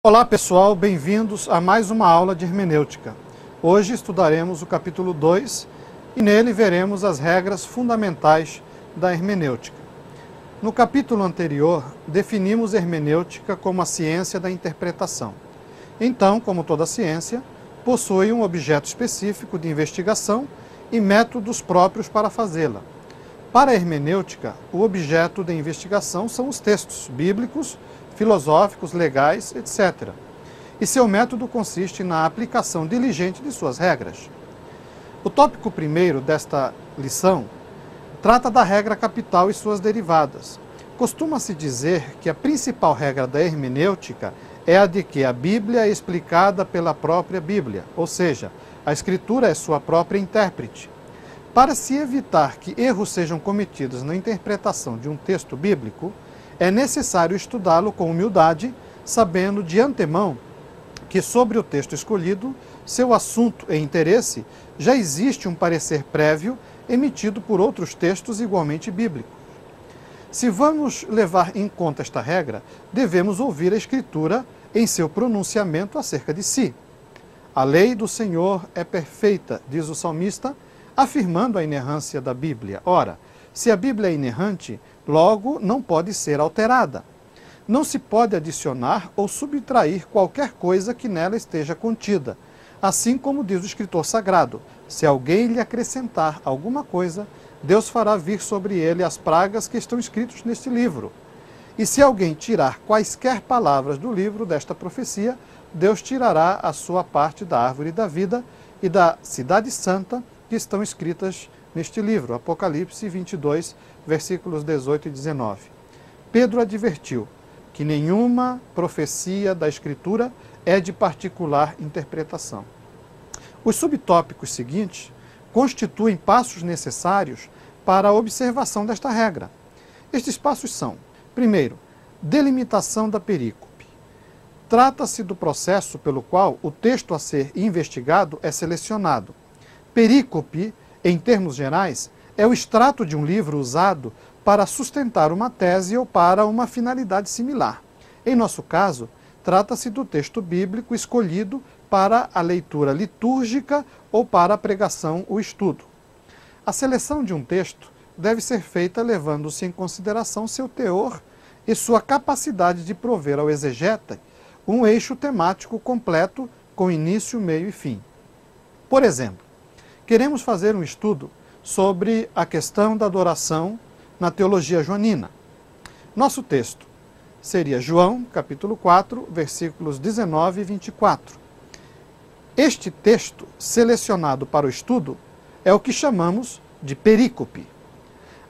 Olá pessoal, bem-vindos a mais uma aula de hermenêutica. Hoje estudaremos o capítulo 2 e nele veremos as regras fundamentais da hermenêutica. No capítulo anterior, definimos hermenêutica como a ciência da interpretação. Então, como toda ciência, possui um objeto específico de investigação e métodos próprios para fazê-la. Para a hermenêutica, o objeto de investigação são os textos bíblicos, filosóficos, legais, etc. E seu método consiste na aplicação diligente de suas regras. O tópico primeiro desta lição trata da regra capital e suas derivadas. Costuma-se dizer que a principal regra da hermenêutica é a de que a Bíblia é explicada pela própria Bíblia, ou seja, a Escritura é sua própria intérprete. Para se evitar que erros sejam cometidos na interpretação de um texto bíblico, é necessário estudá-lo com humildade, sabendo de antemão que sobre o texto escolhido, seu assunto e interesse, já existe um parecer prévio emitido por outros textos igualmente bíblicos. Se vamos levar em conta esta regra, devemos ouvir a Escritura em seu pronunciamento acerca de si. A lei do Senhor é perfeita, diz o salmista, afirmando a inerrância da Bíblia. Ora, se a Bíblia é inerrante, logo não pode ser alterada. Não se pode adicionar ou subtrair qualquer coisa que nela esteja contida. Assim como diz o escritor sagrado, se alguém lhe acrescentar alguma coisa, Deus fará vir sobre ele as pragas que estão escritas neste livro. E se alguém tirar quaisquer palavras do livro desta profecia, Deus tirará a sua parte da árvore da vida e da cidade santa que estão escritas neste livro, Apocalipse 22, versículos 18 e 19. Pedro advertiu que nenhuma profecia da Escritura é de particular interpretação. Os subtópicos seguintes constituem passos necessários para a observação desta regra. Estes passos são: primeiro, delimitação da perícope. Trata-se do processo pelo qual o texto a ser investigado é selecionado. Perícope, em termos gerais, é o extrato de um livro usado para sustentar uma tese ou para uma finalidade similar. Em nosso caso, trata-se do texto bíblico escolhido para a leitura litúrgica ou para a pregação ou estudo. A seleção de um texto deve ser feita levando-se em consideração seu teor e sua capacidade de prover ao exegeta um eixo temático completo com início, meio e fim. Por exemplo, queremos fazer um estudo sobre a questão da adoração na teologia joanina. Nosso texto seria João, capítulo 4, versículos 19 e 24. Este texto, selecionado para o estudo, é o que chamamos de perícope.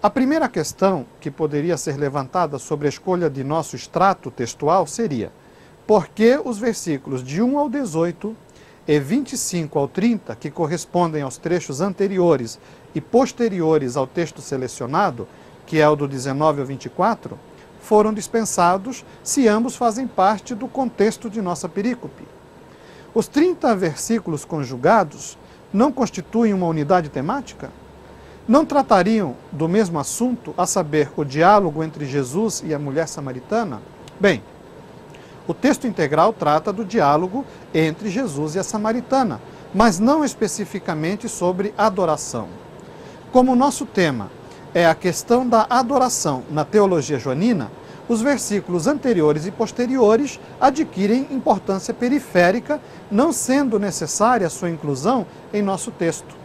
A primeira questão que poderia ser levantada sobre a escolha de nosso extrato textual seria: por que os versículos de 1 ao 18 e 25 ao 30, que correspondem aos trechos anteriores e posteriores ao texto selecionado, que é o do 19 ao 24, foram dispensados se ambos fazem parte do contexto de nossa perícope? Os 30 versículos conjugados não constituem uma unidade temática? Não tratariam do mesmo assunto, a saber, o diálogo entre Jesus e a mulher samaritana? Bem, o texto integral trata do diálogo entre Jesus e a samaritana, mas não especificamente sobre adoração. Como o nosso tema é a questão da adoração na teologia joanina, os versículos anteriores e posteriores adquirem importância periférica, não sendo necessária sua inclusão em nosso texto.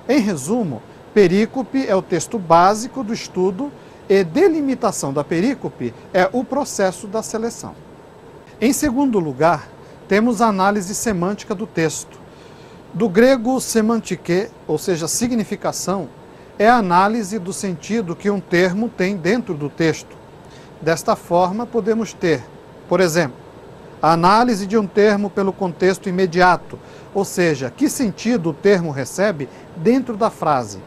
Em resumo, perícope é o texto básico do estudo e delimitação da perícope é o processo da seleção. Em segundo lugar, temos a análise semântica do texto. Do grego semantike, ou seja, significação, é a análise do sentido que um termo tem dentro do texto. Desta forma, podemos ter, por exemplo, a análise de um termo pelo contexto imediato, ou seja, que sentido o termo recebe dentro da frase.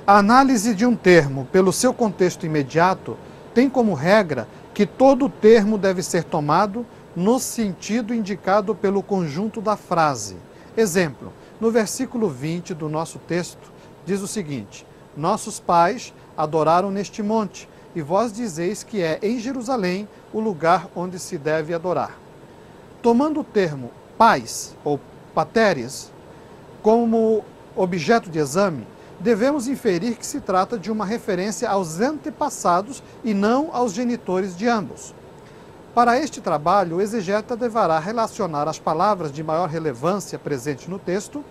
A análise de um termo pelo seu contexto imediato tem como regra que todo termo deve ser tomado no sentido indicado pelo conjunto da frase. Exemplo, no versículo 20 do nosso texto, diz o seguinte: nossos pais adoraram neste monte, e vós dizeis que é em Jerusalém o lugar onde se deve adorar. Tomando o termo pais ou pateres como objeto de exame, devemos inferir que se trata de uma referência aos antepassados e não aos genitores de ambos. Para este trabalho, o exegeta deverá relacionar as palavras de maior relevância presentes no texto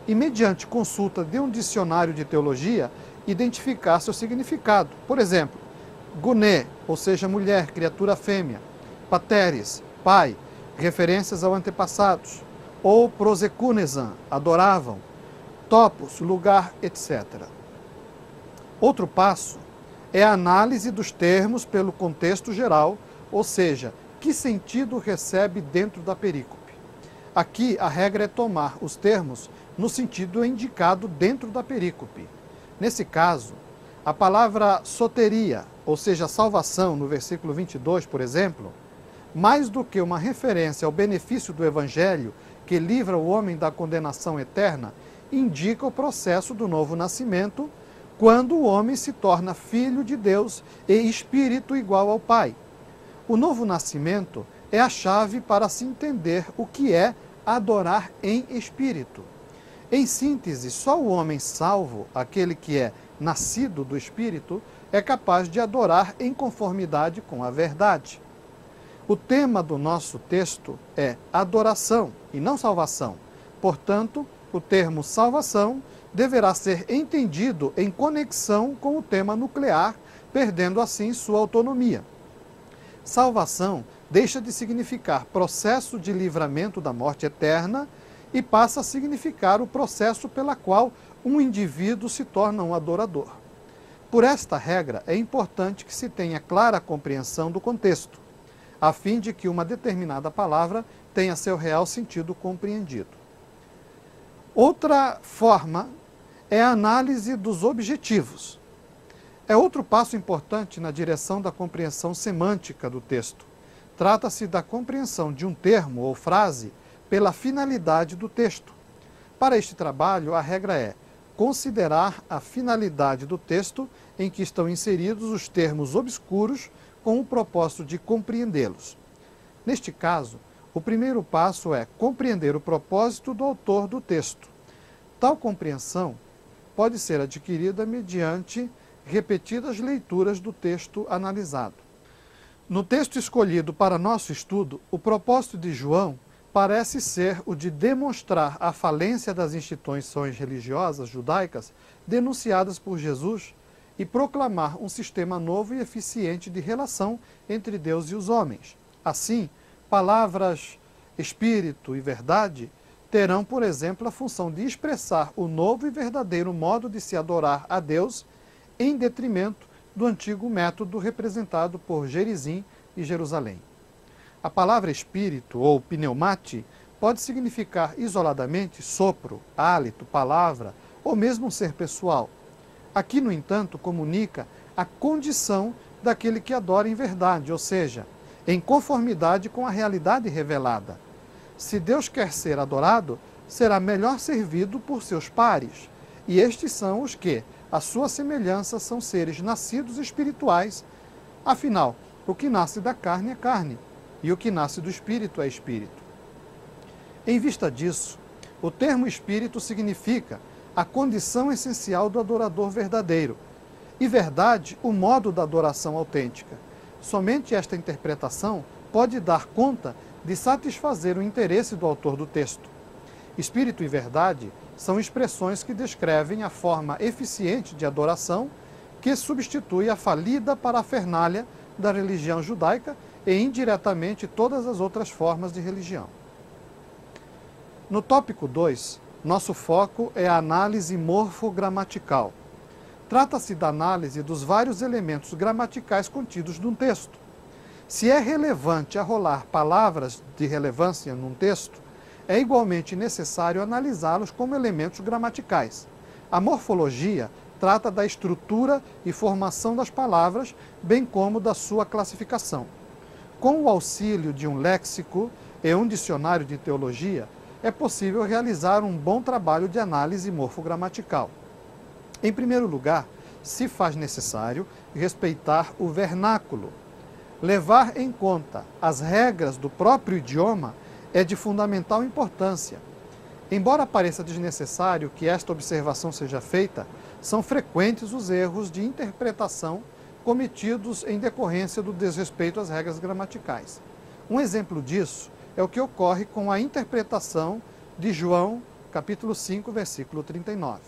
e, mediante consulta de um dicionário de teologia, identificar seu significado. Por exemplo, guné, ou seja, mulher, criatura fêmea; pateres, pai, referências aos antepassados; ou prosekunesan, adoravam; topos, lugar, etc. Outro passo é a análise dos termos pelo contexto geral, ou seja, que sentido recebe dentro da perícope. Aqui a regra é tomar os termos no sentido indicado dentro da perícope. Nesse caso, a palavra soteria, ou seja, salvação, no versículo 22, por exemplo, mais do que uma referência ao benefício do Evangelho que livra o homem da condenação eterna, indica o processo do novo nascimento, quando o homem se torna filho de Deus e espírito igual ao Pai. O novo nascimento é a chave para se entender o que é adorar em espírito. Em síntese, só o homem salvo, aquele que é nascido do Espírito, é capaz de adorar em conformidade com a verdade. O tema do nosso texto é adoração e não salvação. Portanto, o termo salvação deverá ser entendido em conexão com o tema nuclear, perdendo assim sua autonomia. Salvação deixa de significar processo de livramento da morte eterna e passa a significar o processo pela qual um indivíduo se torna um adorador. Por esta regra, é importante que se tenha clara compreensão do contexto, a fim de que uma determinada palavra tenha seu real sentido compreendido. Outra forma é a análise dos objetivos. É outro passo importante na direção da compreensão semântica do texto. Trata-se da compreensão de um termo ou frase pela finalidade do texto. Para este trabalho, a regra é considerar a finalidade do texto em que estão inseridos os termos obscuros com o propósito de compreendê-los. Neste caso, o primeiro passo é compreender o propósito do autor do texto. Tal compreensão pode ser adquirida mediante repetidas leituras do texto analisado. No texto escolhido para nosso estudo, o propósito de João parece ser o de demonstrar a falência das instituições religiosas judaicas denunciadas por Jesus e proclamar um sistema novo e eficiente de relação entre Deus e os homens. Assim, palavras espírito e verdade terão, por exemplo, a função de expressar o novo e verdadeiro modo de se adorar a Deus em detrimento do antigo método representado por Gerizim e Jerusalém. A palavra espírito ou pneumati pode significar isoladamente sopro, hálito, palavra ou mesmo um ser pessoal. Aqui, no entanto, comunica a condição daquele que adora em verdade, ou seja, em conformidade com a realidade revelada. Se Deus quer ser adorado, será melhor servido por seus pares, e estes são os que, à sua semelhança, são seres nascidos espirituais. Afinal, o que nasce da carne é carne, e o que nasce do espírito é espírito. Em vista disso, o termo espírito significa a condição essencial do adorador verdadeiro, e verdade, o modo da adoração autêntica. Somente esta interpretação pode dar conta de satisfazer o interesse do autor do texto. Espírito e verdade são expressões que descrevem a forma eficiente de adoração que substitui a falida parafernália da religião judaica e indiretamente todas as outras formas de religião. No tópico 2, nosso foco é a análise morfogramatical. Trata-se da análise dos vários elementos gramaticais contidos num texto. Se é relevante arrolar palavras de relevância num texto, é igualmente necessário analisá-los como elementos gramaticais. A morfologia trata da estrutura e formação das palavras, bem como da sua classificação. Com o auxílio de um léxico e um dicionário de teologia, é possível realizar um bom trabalho de análise morfogramatical. Em primeiro lugar, se faz necessário respeitar o vernáculo, levar em conta as regras do próprio idioma é de fundamental importância. Embora pareça desnecessário que esta observação seja feita, são frequentes os erros de interpretação cometidos em decorrência do desrespeito às regras gramaticais. Um exemplo disso é o que ocorre com a interpretação de João, capítulo 5, versículo 39.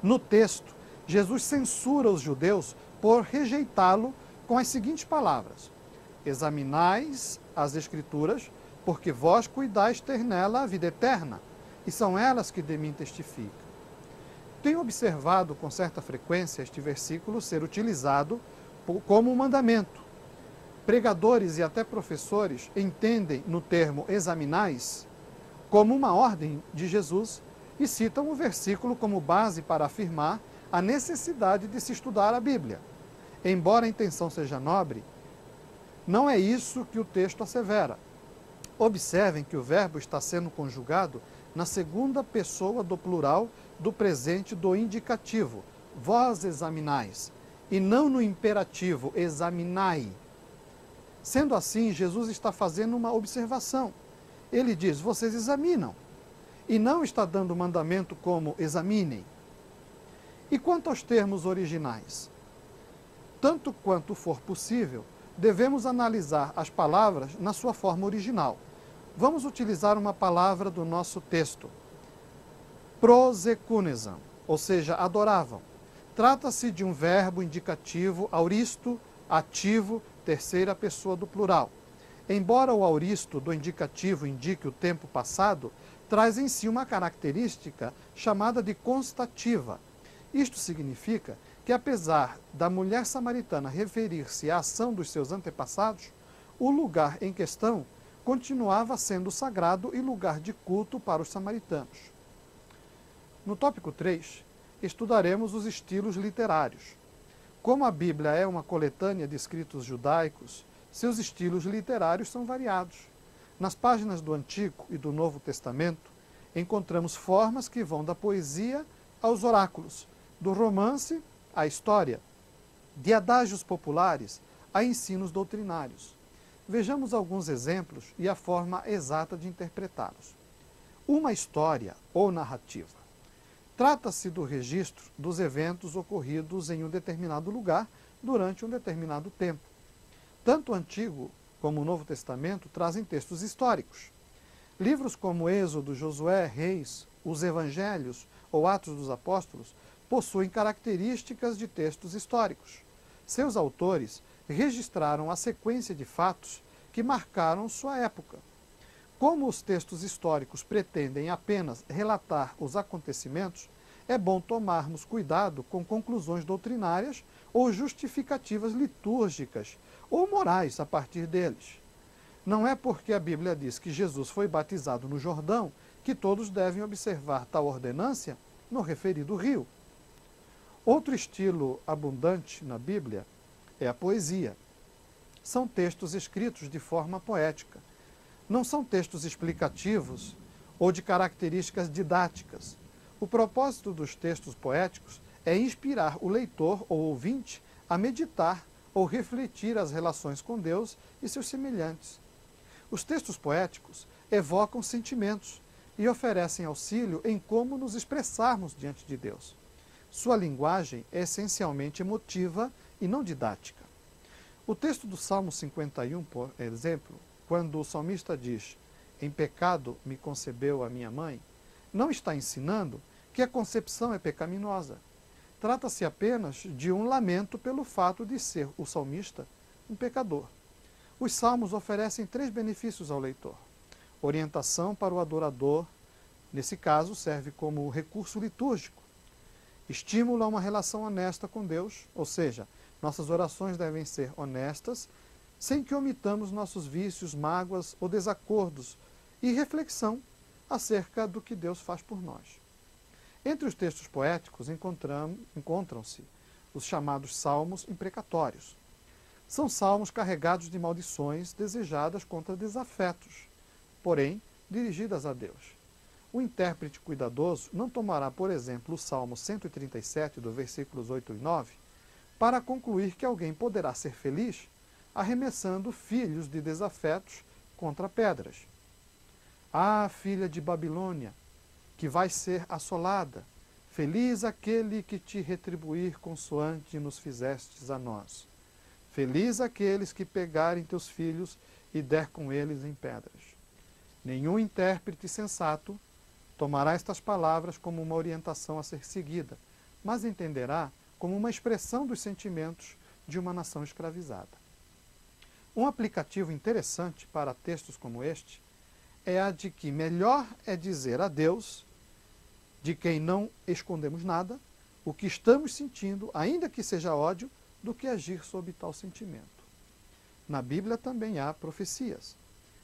No texto, Jesus censura os judeus por rejeitá-lo com as seguintes palavras: examinais as Escrituras, porque vós cuidais ter nela a vida eterna, e são elas que de mim testificam. Tenho observado com certa frequência este versículo ser utilizado como um mandamento. Pregadores e até professores entendem no termo examinais como uma ordem de Jesus e citam o versículo como base para afirmar a necessidade de se estudar a Bíblia. Embora a intenção seja nobre, não é isso que o texto assevera. Observem que o verbo está sendo conjugado na segunda pessoa do plural do presente do indicativo, vós examinais, e não no imperativo, examinai. Sendo assim, Jesus está fazendo uma observação. Ele diz, vocês examinam, e não está dando mandamento como examinem. E quanto aos termos originais? Tanto quanto for possível, devemos analisar as palavras na sua forma original. Vamos utilizar uma palavra do nosso texto. Prosekunesam, ou seja, adoravam. Trata-se de um verbo indicativo auristo, ativo, terceira pessoa do plural. Embora o auristo do indicativo indique o tempo passado, traz em si uma característica chamada de constativa. Isto significa que, apesar da mulher samaritana referir-se à ação dos seus antepassados, o lugar em questão continuava sendo sagrado e lugar de culto para os samaritanos. No tópico 3, estudaremos os estilos literários. Como a Bíblia é uma coletânea de escritos judaicos, seus estilos literários são variados. Nas páginas do Antigo e do Novo Testamento, encontramos formas que vão da poesia aos oráculos, do romance à história, de adágios populares a ensinos doutrinários. Vejamos alguns exemplos e a forma exata de interpretá-los. Uma história ou narrativa. Trata-se do registro dos eventos ocorridos em um determinado lugar durante um determinado tempo. Tanto o Antigo como o Novo Testamento trazem textos históricos. Livros como Êxodo, Josué, Reis, os Evangelhos ou Atos dos Apóstolos possuem características de textos históricos. Seus autores registraram a sequência de fatos que marcaram sua época. Como os textos históricos pretendem apenas relatar os acontecimentos, é bom tomarmos cuidado com conclusões doutrinárias ou justificativas litúrgicas ou morais a partir deles. Não é porque a Bíblia diz que Jesus foi batizado no Jordão que todos devem observar tal ordenância no referido rio. Outro estilo abundante na Bíblia é a poesia. São textos escritos de forma poética. Não são textos explicativos ou de características didáticas. O propósito dos textos poéticos é inspirar o leitor ou ouvinte a meditar ou refletir as relações com Deus e seus semelhantes. Os textos poéticos evocam sentimentos e oferecem auxílio em como nos expressarmos diante de Deus. Sua linguagem é essencialmente emotiva e não didática. O texto do Salmo 51, por exemplo, quando o salmista diz, em pecado me concebeu a minha mãe, não está ensinando que a concepção é pecaminosa. Trata-se apenas de um lamento pelo fato de ser o salmista um pecador. Os salmos oferecem 3 benefícios ao leitor. Orientação para o adorador, nesse caso serve como recurso litúrgico. Estímulo a uma relação honesta com Deus, ou seja, nossas orações devem ser honestas, sem que omitamos nossos vícios, mágoas ou desacordos, e reflexão acerca do que Deus faz por nós. Entre os textos poéticos encontram-se os chamados salmos imprecatórios. São salmos carregados de maldições desejadas contra desafetos, porém dirigidas a Deus. O intérprete cuidadoso não tomará, por exemplo, o Salmo 137, do versículos 8 e 9, para concluir que alguém poderá ser feliz arremessando filhos de desafetos contra pedras. Ah, filha de Babilônia, que vai ser assolada, feliz aquele que te retribuir consoante nos fizestes a nós. Feliz aqueles que pegarem teus filhos e der com eles em pedras. Nenhum intérprete sensato tomará estas palavras como uma orientação a ser seguida, mas entenderá como uma expressão dos sentimentos de uma nação escravizada. Um aplicativo interessante para textos como este é a de que melhor é dizer a Deus, de quem não escondemos nada, o que estamos sentindo, ainda que seja ódio, do que agir sob tal sentimento. Na Bíblia também há profecias.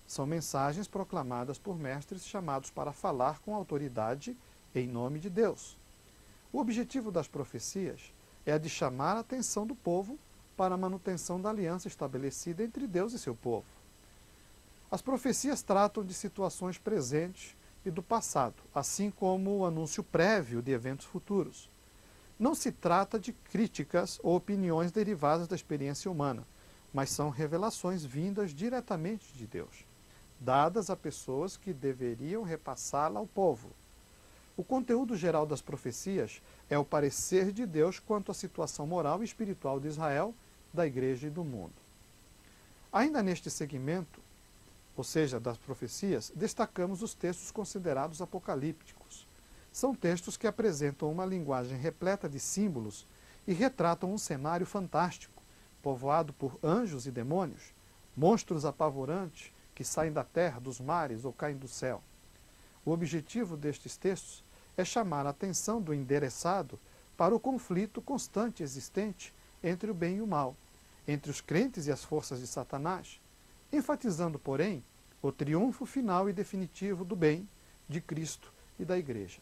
São mensagens proclamadas por mestres chamados para falar com autoridade em nome de Deus. O objetivo das profecias é a de chamar a atenção do povo para a manutenção da aliança estabelecida entre Deus e seu povo. As profecias tratam de situações presentes e do passado, assim como o anúncio prévio de eventos futuros. Não se trata de críticas ou opiniões derivadas da experiência humana, mas são revelações vindas diretamente de Deus, dadas a pessoas que deveriam repassá-la ao povo. O conteúdo geral das profecias é o parecer de Deus quanto à situação moral e espiritual de Israel, da Igreja e do mundo. Ainda neste segmento, ou seja, das profecias, destacamos os textos considerados apocalípticos. São textos que apresentam uma linguagem repleta de símbolos e retratam um cenário fantástico, povoado por anjos e demônios, monstros apavorantes que saem da terra, dos mares ou caem do céu. O objetivo destes textos é chamar a atenção do endereçado para o conflito constante existente entre o bem e o mal, entre os crentes e as forças de Satanás, enfatizando, porém, o triunfo final e definitivo do bem, de Cristo e da Igreja.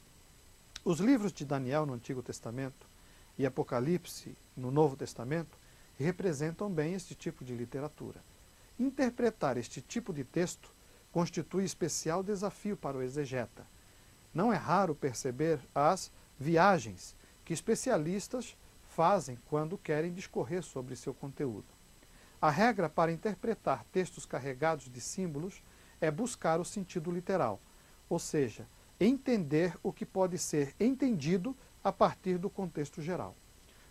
Os livros de Daniel no Antigo Testamento e Apocalipse no Novo Testamento representam bem este tipo de literatura. Interpretar este tipo de texto constitui especial desafio para o exegeta. Não é raro perceber as viagens que especialistas fazem quando querem discorrer sobre seu conteúdo. A regra para interpretar textos carregados de símbolos é buscar o sentido literal, ou seja, entender o que pode ser entendido a partir do contexto geral.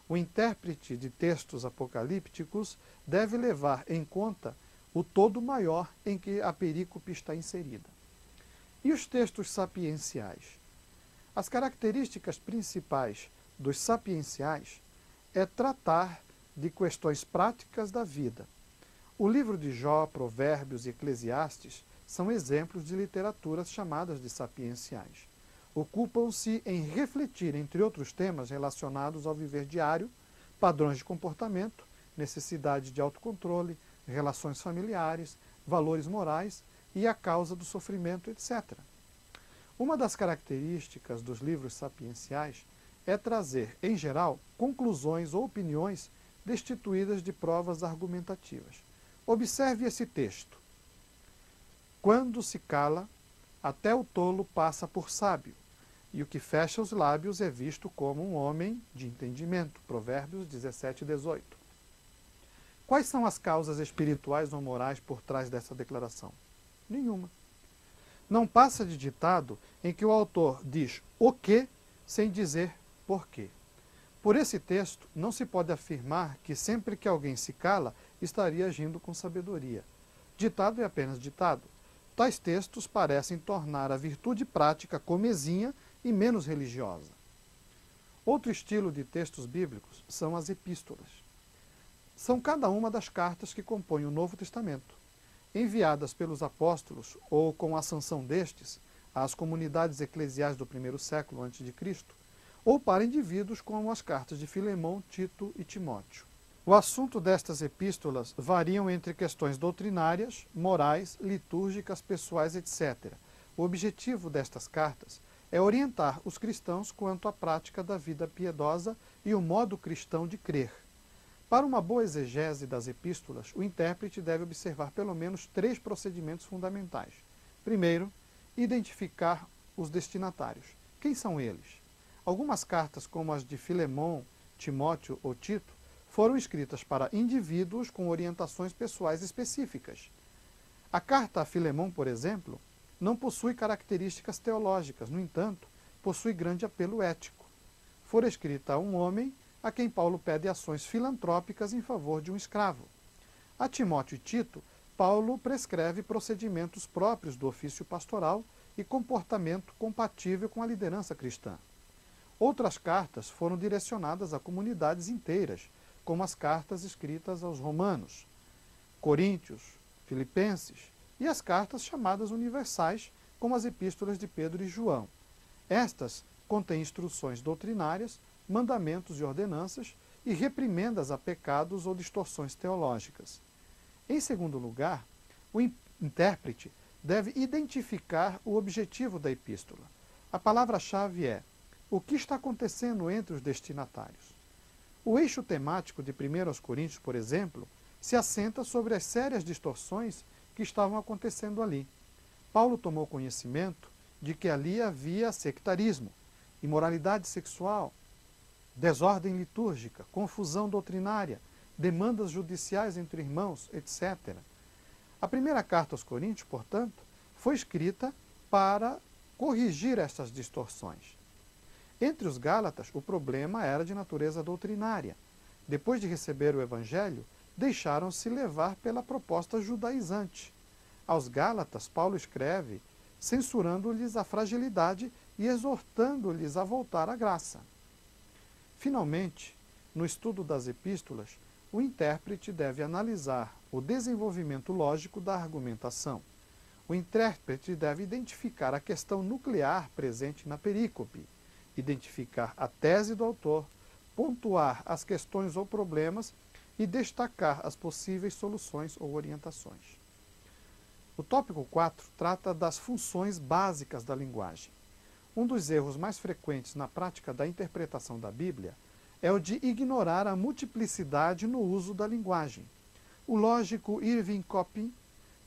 O intérprete de textos apocalípticos deve levar em conta o todo maior em que a perícope está inserida. E os textos sapienciais? As características principais dos sapienciais é tratar de questões práticas da vida. O livro de Jó, Provérbios e Eclesiastes são exemplos de literaturas chamadas de sapienciais. Ocupam-se em refletir, entre outros temas relacionados ao viver diário, padrões de comportamento, necessidade de autocontrole, relações familiares, valores morais e a causa do sofrimento, etc. Uma das características dos livros sapienciais é trazer, em geral, conclusões ou opiniões destituídas de provas argumentativas. Observe esse texto. Quando se cala, até o tolo passa por sábio, e o que fecha os lábios é visto como um homem de entendimento. Provérbios 17, 18. Quais são as causas espirituais ou morais por trás dessa declaração? Nenhuma. Não passa de ditado em que o autor diz o que sem dizer por quê. Por esse texto, não se pode afirmar que sempre que alguém se cala, estaria agindo com sabedoria. Ditado é apenas ditado. Tais textos parecem tornar a virtude prática comezinha e menos religiosa. Outro estilo de textos bíblicos são as epístolas. São cada uma das cartas que compõem o Novo Testamento, enviadas pelos apóstolos ou com a sanção destes às comunidades eclesiais do primeiro século a.C., ou para indivíduos como as cartas de Filemão, Tito e Timóteo. O assunto destas epístolas variam entre questões doutrinárias, morais, litúrgicas, pessoais, etc. O objetivo destas cartas é orientar os cristãos quanto à prática da vida piedosa e o modo cristão de crer. Para uma boa exegese das epístolas, o intérprete deve observar pelo menos 3 procedimentos fundamentais. Primeiro, identificar os destinatários. Quem são eles? Algumas cartas, como as de Filemão, Timóteo ou Tito, foram escritas para indivíduos com orientações pessoais específicas. A carta a Filemão, por exemplo, não possui características teológicas, no entanto, possui grande apelo ético. Fora escrita a um homem a quem Paulo pede ações filantrópicas em favor de um escravo. A Timóteo e Tito, Paulo prescreve procedimentos próprios do ofício pastoral e comportamento compatível com a liderança cristã. Outras cartas foram direcionadas a comunidades inteiras, como as cartas escritas aos Romanos, Coríntios, Filipenses e as cartas chamadas universais, como as epístolas de Pedro e João. Estas contêm instruções doutrinárias, mandamentos e ordenanças e reprimendas a pecados ou distorções teológicas. Em segundo lugar, o intérprete deve identificar o objetivo da epístola. A palavra-chave é: o que está acontecendo entre os destinatários? O eixo temático de 1 Coríntios, por exemplo, se assenta sobre as sérias distorções que estavam acontecendo ali. Paulo tomou conhecimento de que ali havia sectarismo, imoralidade sexual, desordem litúrgica, confusão doutrinária, demandas judiciais entre irmãos, etc. A primeira carta aos Coríntios, portanto, foi escrita para corrigir estas distorções. Entre os Gálatas, o problema era de natureza doutrinária. Depois de receber o Evangelho, deixaram-se levar pela proposta judaizante. Aos Gálatas, Paulo escreve censurando-lhes a fragilidade e exortando-lhes a voltar à graça. Finalmente, no estudo das epístolas, o intérprete deve analisar o desenvolvimento lógico da argumentação. O intérprete deve identificar a questão nuclear presente na perícope, identificar a tese do autor, pontuar as questões ou problemas e destacar as possíveis soluções ou orientações. O tópico 4 trata das funções básicas da linguagem. Um dos erros mais frequentes na prática da interpretação da Bíblia é o de ignorar a multiplicidade no uso da linguagem. O lógico Irving Copping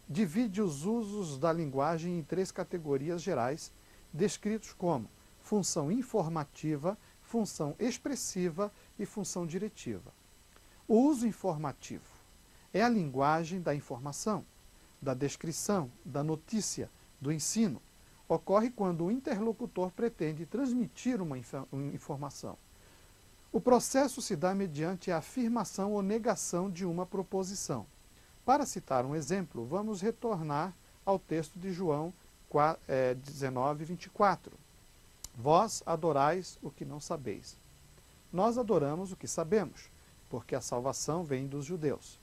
divide os usos da linguagem em 3 categorias gerais, descritos como função informativa, função expressiva e função diretiva. O uso informativo é a linguagem da informação, da descrição, da notícia, do ensino. Ocorre quando o interlocutor pretende transmitir uma informação. O processo se dá mediante a afirmação ou negação de uma proposição. Para citar um exemplo, vamos retornar ao texto de João 19, 24. Vós adorais o que não sabeis. Nós adoramos o que sabemos, porque a salvação vem dos judeus.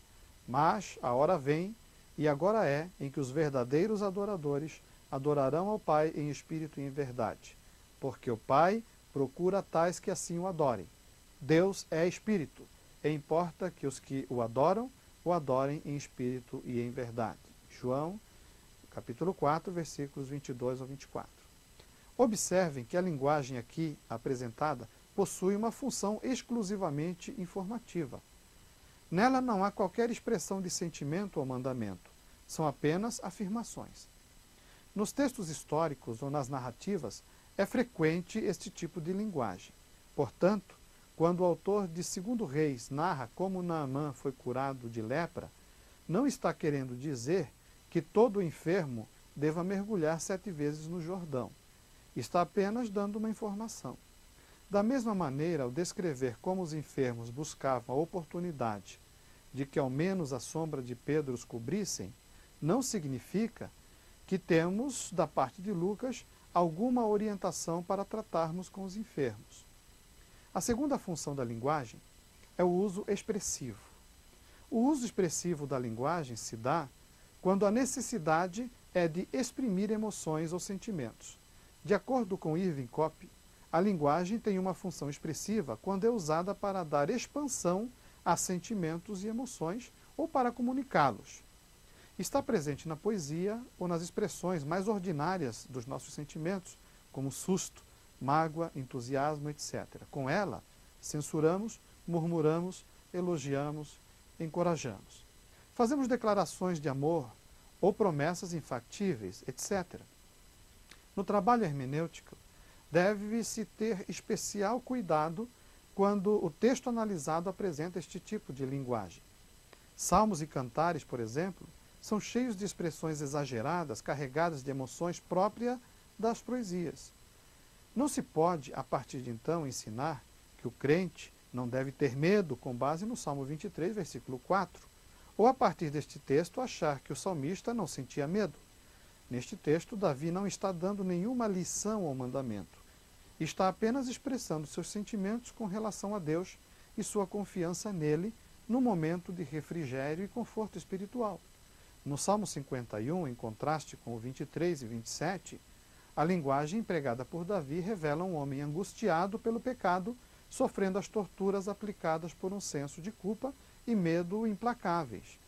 Mas a hora vem, e agora é, em que os verdadeiros adoradores adorarão ao Pai em espírito e em verdade, porque o Pai procura tais que assim o adorem. Deus é espírito, e importa que os que o adorem em espírito e em verdade. João, capítulo 4, versículos 22 ao 24. Observem que a linguagem aqui apresentada possui uma função exclusivamente informativa. Nela não há qualquer expressão de sentimento ou mandamento, são apenas afirmações. Nos textos históricos ou nas narrativas é frequente este tipo de linguagem. Portanto, quando o autor de 2 Reis narra como Naamã foi curado de lepra, não está querendo dizer que todo enfermo deva mergulhar 7 vezes no Jordão. Está apenas dando uma informação. Da mesma maneira, ao descrever como os enfermos buscavam a oportunidade de que ao menos a sombra de Pedro os cobrissem, não significa que temos, da parte de Lucas, alguma orientação para tratarmos com os enfermos. A segunda função da linguagem é o uso expressivo. O uso expressivo da linguagem se dá quando a necessidade é de exprimir emoções ou sentimentos. De acordo com Irving Copping, a linguagem tem uma função expressiva quando é usada para dar expansão a sentimentos e emoções ou para comunicá-los. Está presente na poesia ou nas expressões mais ordinárias dos nossos sentimentos, como susto, mágoa, entusiasmo, etc. Com ela, censuramos, murmuramos, elogiamos, encorajamos. Fazemos declarações de amor ou promessas infactíveis, etc. No trabalho hermenêutico, deve-se ter especial cuidado quando o texto analisado apresenta este tipo de linguagem. Salmos e cantares, por exemplo, são cheios de expressões exageradas, carregadas de emoções próprias das poesias. Não se pode, a partir de então, ensinar que o crente não deve ter medo com base no Salmo 23, versículo 4, ou a partir deste texto achar que o salmista não sentia medo. Neste texto, Davi não está dando nenhuma lição ao mandamento. Está apenas expressando seus sentimentos com relação a Deus e sua confiança nele no momento de refrigério e conforto espiritual. No Salmo 51, em contraste com o 23 e 27, a linguagem empregada por Davi revela um homem angustiado pelo pecado, sofrendo as torturas aplicadas por um senso de culpa e medo implacáveis.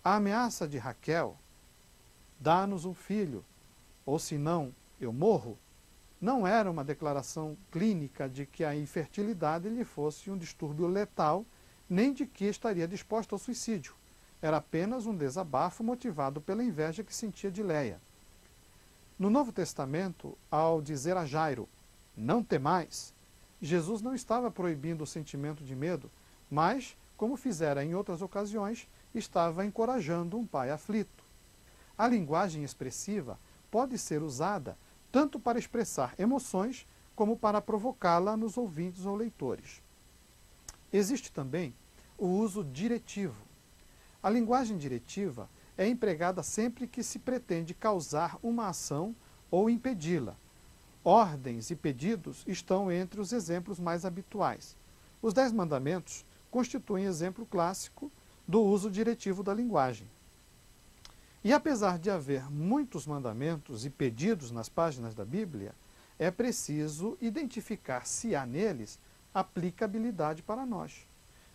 A ameaça de Raquel, dá-nos um filho, ou senão eu morro, não era uma declaração clínica de que a infertilidade lhe fosse um distúrbio letal, nem de que estaria disposta ao suicídio. Era apenas um desabafo motivado pela inveja que sentia de Leia. No Novo Testamento, ao dizer a Jairo, não temais, Jesus não estava proibindo o sentimento de medo, mas, como fizera em outras ocasiões, estava encorajando um pai aflito. A linguagem expressiva pode ser usada tanto para expressar emoções como para provocá-la nos ouvintes ou leitores. Existe também o uso diretivo. A linguagem diretiva é empregada sempre que se pretende causar uma ação ou impedi-la. Ordens e pedidos estão entre os exemplos mais habituais. Os 10 mandamentos constituem exemplo clássico do uso diretivo da linguagem. E apesar de haver muitos mandamentos e pedidos nas páginas da Bíblia, é preciso identificar se há neles aplicabilidade para nós.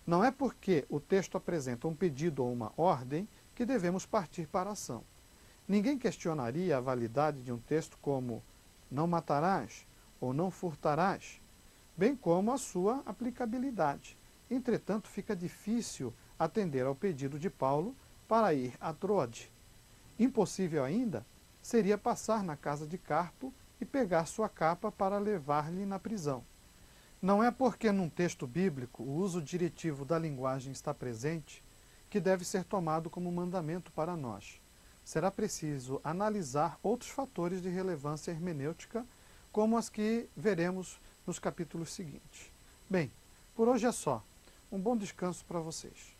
Não é porque o texto apresenta um pedido ou uma ordem que devemos partir para a ação. Ninguém questionaria a validade de um texto como não matarás ou não furtarás, bem como a sua aplicabilidade. Entretanto, fica difícil atender ao pedido de Paulo para ir a Troade. Impossível ainda seria passar na casa de Carpo e pegar sua capa para levar-lhe na prisão. Não é porque num texto bíblico o uso diretivo da linguagem está presente que deve ser tomado como mandamento para nós. Será preciso analisar outros fatores de relevância hermenêutica, como as que veremos nos capítulos seguintes. Bem, por hoje é só. Um bom descanso para vocês.